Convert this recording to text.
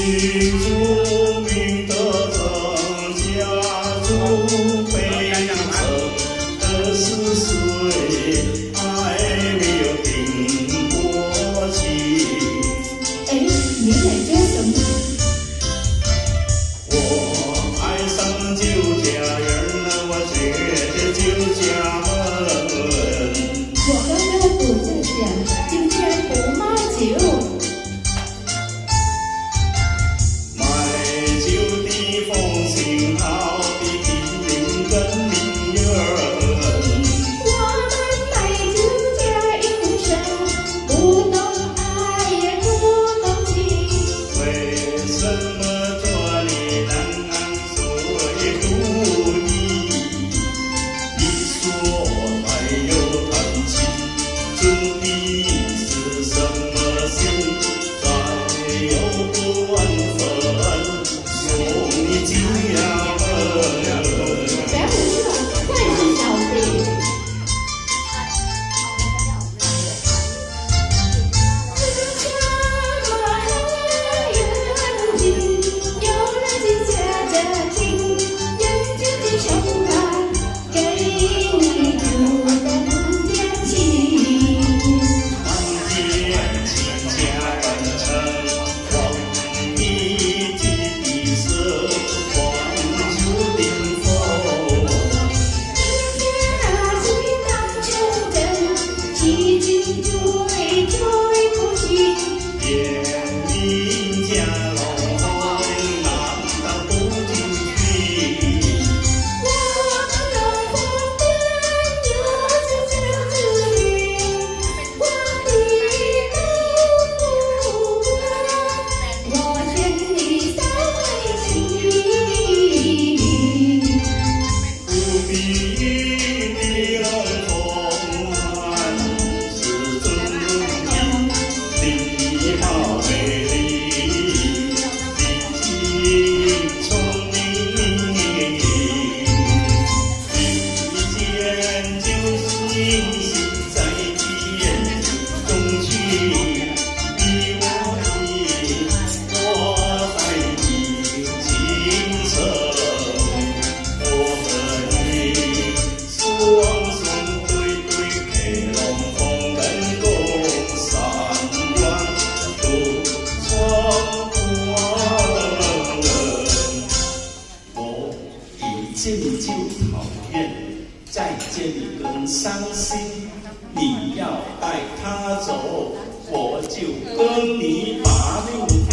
新著名的郑家祖辈曾的是谁？还没有定过情。哎，你来接什么？我爱上酒家人了，我觉得酒家门。我刚刚不在家，今天不卖酒。卖酒的风行好的比邻跟邻人。我们卖酒家营生，不懂爱也不懂情。为什么这里难睡不已？一说还有叹气，究底是什么心？再有不安分，送你进衙门。别胡说，快是小子。见你就讨厌，再见你更伤心。你要带他走，我就跟你把命。